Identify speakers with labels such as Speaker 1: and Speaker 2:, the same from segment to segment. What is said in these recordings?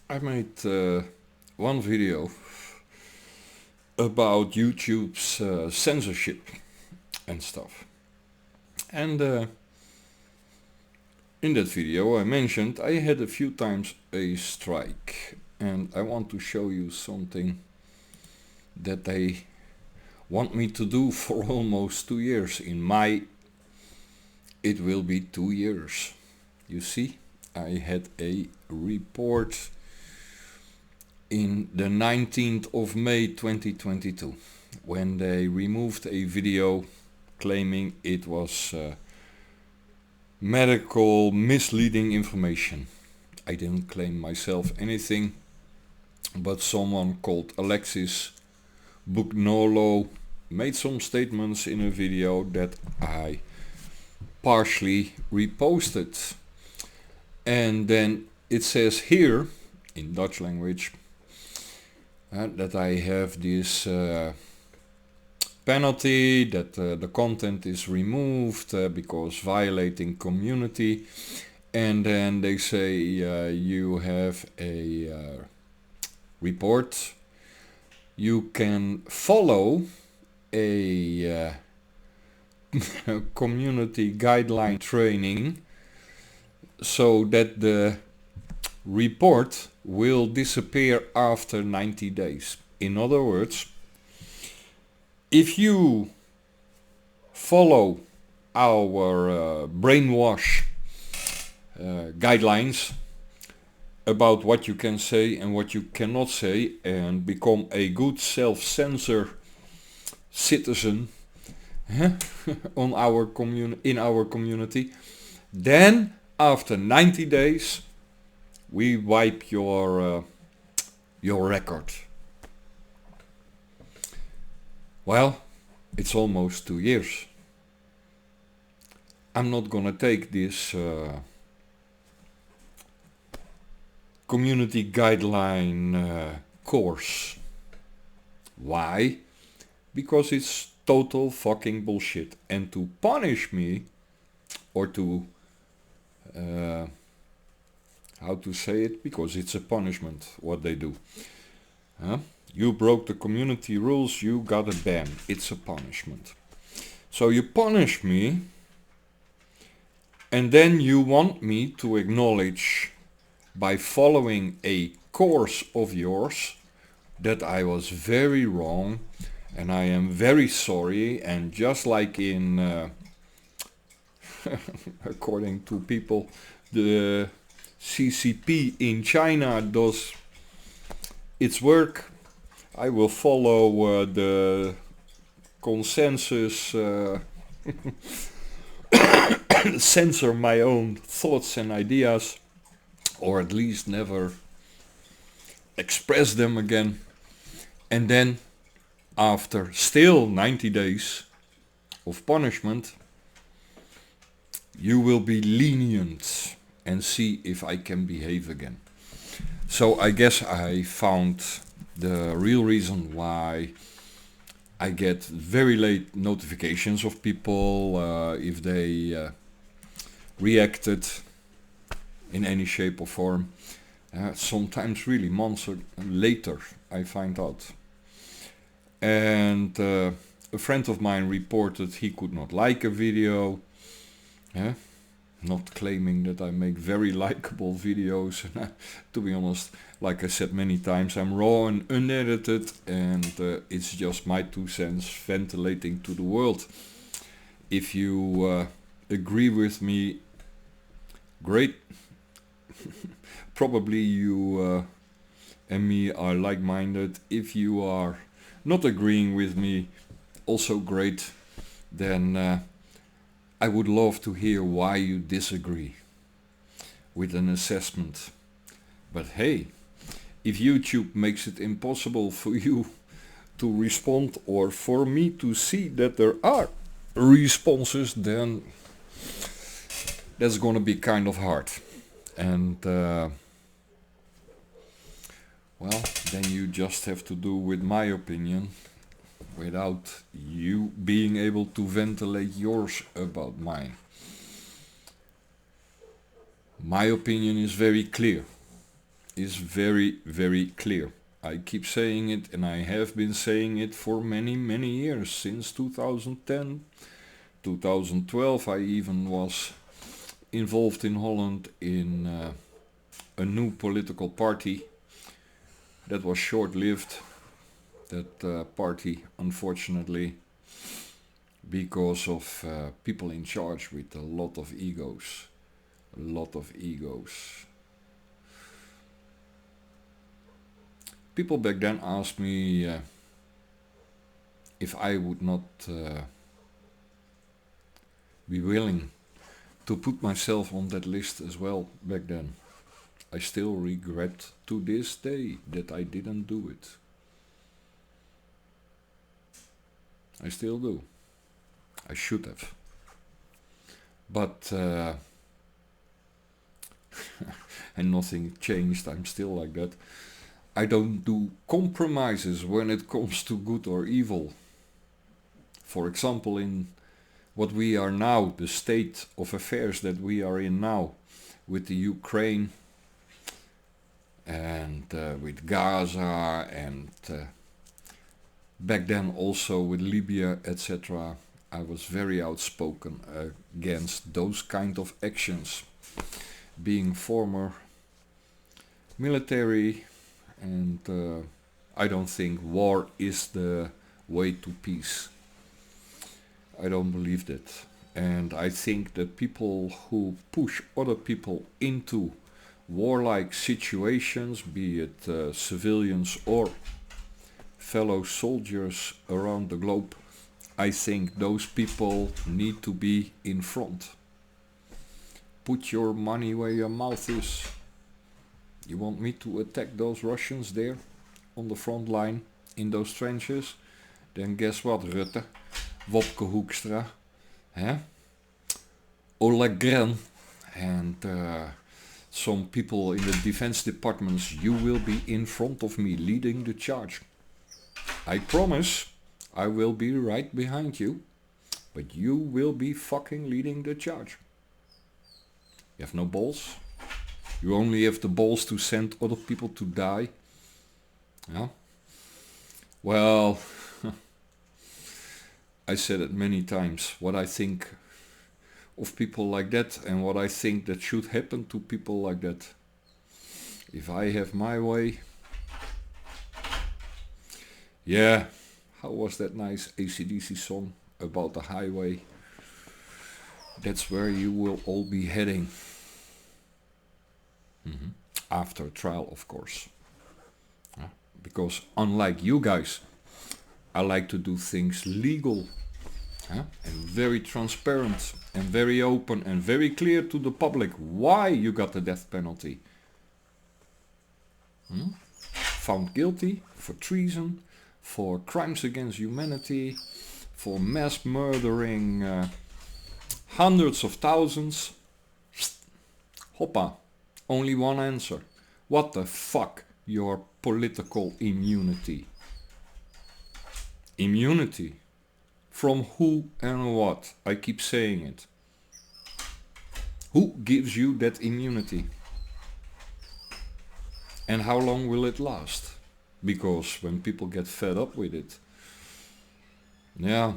Speaker 1: I made one video about YouTube's censorship and stuff. And in that video I mentioned I had a few times a strike, and I want to show you something that they want me to do for almost 2 years. It will be 2 years. You see, I had a report in the 19th of May 2022 when they removed a video claiming it was medical misleading information. I didn't claim myself anything, but someone called Alexis Bugnolo made some statements in a video that I partially reposted. And then it says here in Dutch language that I have this penalty, that the content is removed because violating community, and then they say you have a report. You can follow a community guideline training so that the report will disappear after 90 days. In other words, if you follow our brainwash guidelines about what you can say and what you cannot say, and become a good self-censor citizen in our community, then after 90 days we wipe your record. Well, it's almost 2 years. I'm not gonna take this community guideline course. Why? Because it's total fucking bullshit. And to punish me, or to how to say it, because it's a punishment what they do. You broke the community rules, you got a ban. It's a punishment. So you punish me, and then you want me to acknowledge by following a course of yours that I was very wrong, and I am very sorry. And just like in according to people, the CCP in China does its work, I will follow the consensus, censor my own thoughts and ideas, or at least never express them again. And then after still 90 days of punishment, you will be lenient and see if I can behave again. So I guess I found the real reason why I get very late notifications of people if they reacted in any shape or form. Sometimes really months later I find out. And a friend of mine reported he could not like a video. Not claiming that I make very likable videos. To be honest, like I said many times, I'm raw and unedited, and it's just my 2 cents ventilating to the world. If you agree with me, great. Probably you and me are like-minded. If you are not agreeing with me, also great. Then I would love to hear why you disagree with an assessment. But hey, if YouTube makes it impossible for you to respond, or for me to see that there are responses, then that's gonna be kind of hard. And well, then you just have to do with my opinion, without you being able to ventilate yours about mine. My opinion is very clear. is very, very clear. I keep saying it, and I have been saying it for many, many years, since 2010, 2012. I even was involved in Holland in a new political party that was short-lived. That party, unfortunately, because of people in charge with a lot of egos. A lot of egos. People back then asked me if I would not be willing to put myself on that list as well back then. I still regret to this day that I didn't do it. I still do. I should have. But and nothing changed, I'm still like that. I don't do compromises when it comes to good or evil. For example, in what we are now, the state of affairs that we are in now, with the Ukraine and with Gaza and back then also with Libya, etc. I was very outspoken against those kind of actions. Being former military, and I don't think war is the way to peace. I don't believe that. And I think that people who push other people into warlike situations, be it civilians or fellow soldiers around the globe, I think those people need to be in front. Put your money where your mouth is. You want me to attack those Russians there on the front line in those trenches? Then guess what, Rutte, Wopke Hoekstra, Oleg Gren, and some people in the defense departments, you will be in front of me leading the charge. I promise I will be right behind you, but you will be fucking leading the charge. You have no balls. You only have the balls to send other people to die. Yeah. Well, I said it many times, what I think of people like that and what I think that should happen to people like that. If I have my way. Yeah, how was that nice AC/DC song about the highway? That's where you will all be heading. After trial, of course. Because unlike you guys, I like to do things legal and very transparent and very open and very clear to the public why you got the death penalty. Found guilty for treason, for crimes against humanity, for mass murdering hundreds of thousands. Hoppa, only one answer. What the fuck, your political immunity? Immunity? From who and what? I keep saying it. Who gives you that immunity? And how long will it last? Because when people get fed up with it, yeah,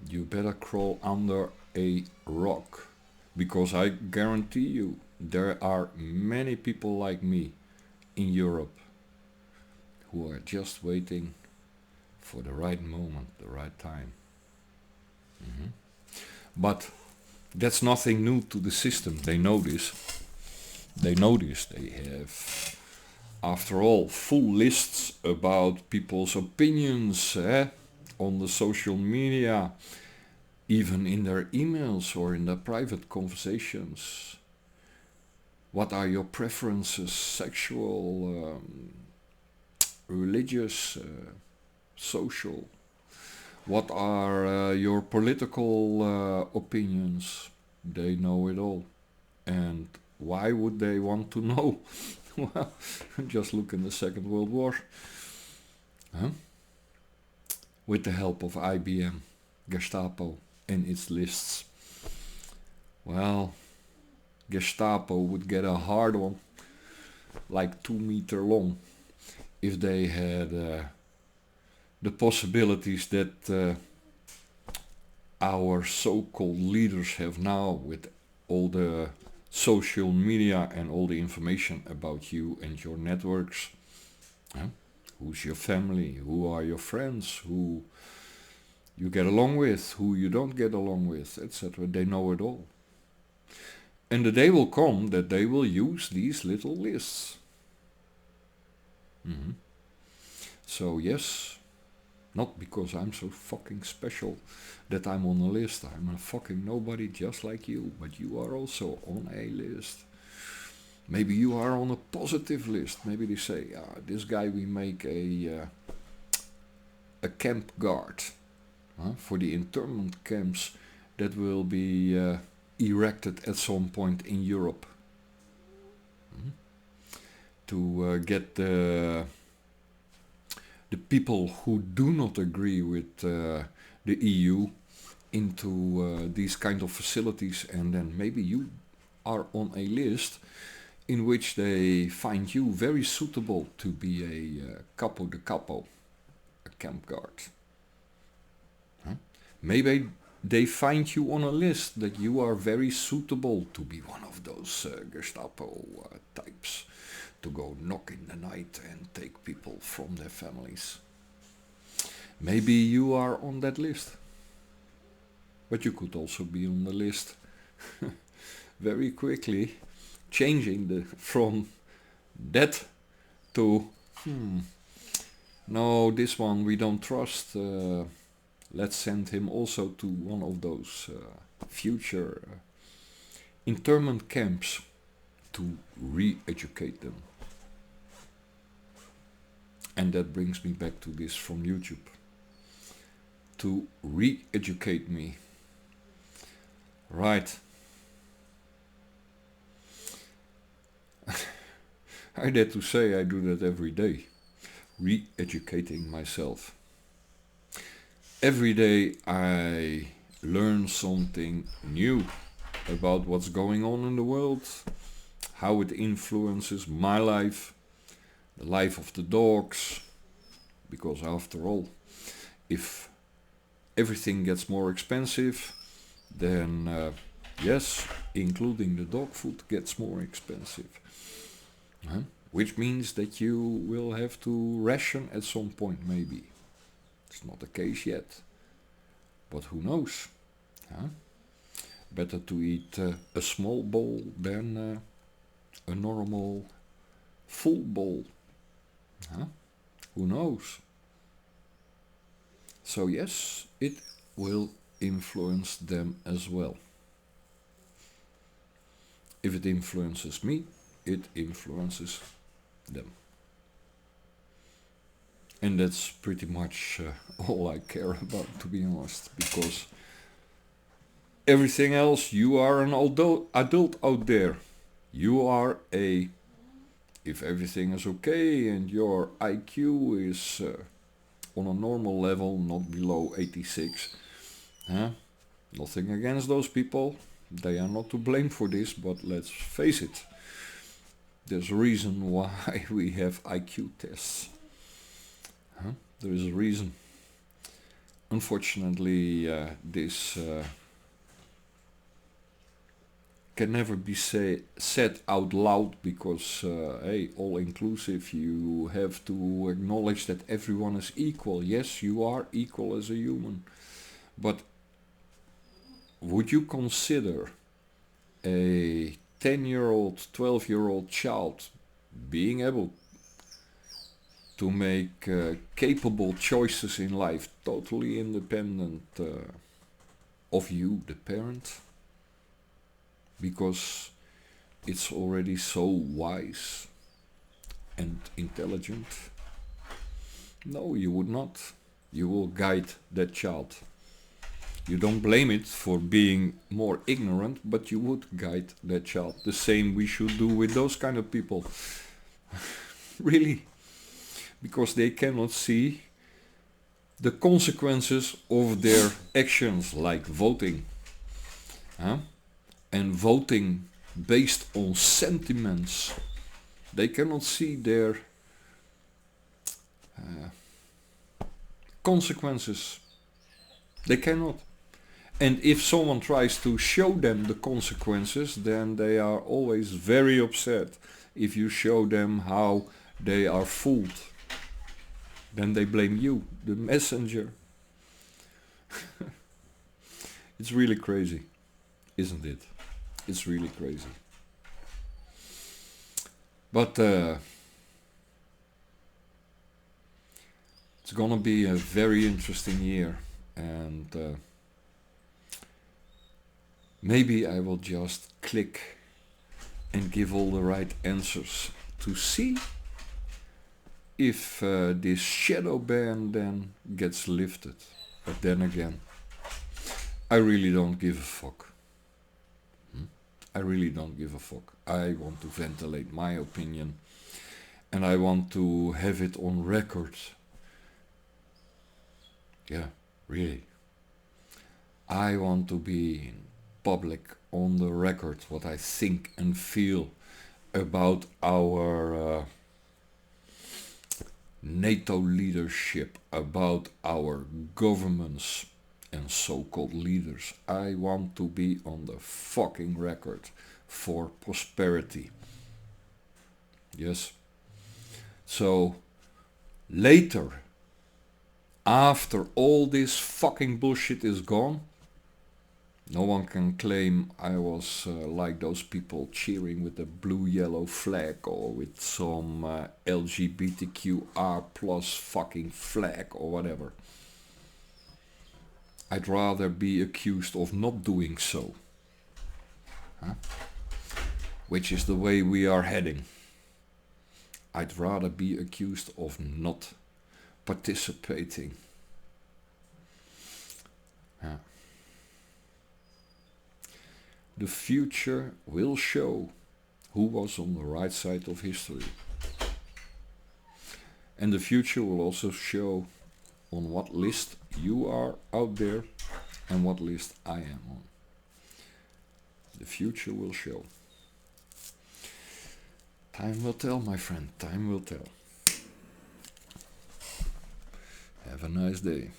Speaker 1: you better crawl under a rock. Because I guarantee you, there are many people like me in Europe who are just waiting for the right moment, the right time. But that's nothing new to the system. They know this. They know this. They have, after all, full lists about people's opinions on the social media, even in their emails or in their private conversations. What are your preferences, sexual, religious, social? What are your political opinions? They know it all. And why would they want to know? Well, just look in the Second World War. With the help of IBM, Gestapo and its lists. Well, Gestapo would get a hard one like 2 meter long, if they had the possibilities that our so-called leaders have now with all the social media and all the information about you and your networks. Huh? Who's your family? Who are your friends? Who you get along with? Who you don't get along with? Etc. They know it all. And the day will come that they will use these little lists. Mm-hmm. So yes, not because I'm so fucking special that I'm on a list. I'm a fucking nobody just like you, but you are also on a list. Maybe you are on a positive list. Maybe they say, this guy we make a camp guard for the internment camps that will be erected at some point in Europe. To get the people who do not agree with the EU into these kind of facilities, and then maybe you are on a list in which they find you very suitable to be a capo de capo, a camp guard. Maybe they find you on a list that you are very suitable to be one of those Gestapo types, to go knock in the night and take people from their families. Maybe you are on that list. But you could also be on the list very quickly, changing from that to, no, this one we don't trust. Let's send him also to one of those future internment camps to re-educate them. And that brings me back to this from YouTube. To re-educate me. Right. I dare to say I do that every day. Re-educating myself. Every day I learn something new about what's going on in the world, how it influences my life, the life of the dogs, because after all, if everything gets more expensive, then yes, including the dog food gets more expensive. Which means that you will have to ration at some point, maybe. It's not the case yet, but who knows? Better to eat a small bowl than a normal full bowl. Who knows? So yes, it will influence them as well. If it influences me, it influences them. And that's pretty much all I care about, to be honest, because everything else, you are an adult out there. You are if everything is okay and your IQ is on a normal level, not below 86, nothing against those people. They are not to blame for this, but let's face it. There's a reason why we have IQ tests. There is a reason. Unfortunately, this can never be said out loud because, all inclusive, you have to acknowledge that everyone is equal. Yes, you are equal as a human. But would you consider a 10-year-old, 12-year-old child being able to make capable choices in life, totally independent of you, the parent? Because it's already so wise and intelligent? No, you would not. You will guide that child. You don't blame it for being more ignorant, but you would guide that child. The same we should do with those kind of people. Really. Because they cannot see the consequences of their actions, like voting. And voting based on sentiments They cannot see their consequences. They cannot. And if someone tries to show them the consequences, then they are always very upset. If you show them how they are fooled, then they blame you, the messenger. It's really crazy, isn't it? It's really crazy. But it's gonna be a very interesting year, and maybe I will just click and give all the right answers to see if this shadow ban then gets lifted. But then again, I really don't give a fuck. I really don't give a fuck. I want to ventilate my opinion, and I want to have it on record. Yeah, really. I want to be in public, on the record, what I think and feel about our NATO leadership, about our governments and so-called leaders. I want to be on the fucking record for prosperity. Yes. So later, after all this fucking bullshit is gone, no one can claim I was like those people cheering with the blue-yellow flag or with some LGBTQR plus fucking flag or whatever. I'd rather be accused of not doing so. Which is the way we are heading. I'd rather be accused of not participating. The future will show who was on the right side of history. And the future will also show on what list you are out there and what list I am on. The future will show. Time will tell, my friend, time will tell. Have a nice day.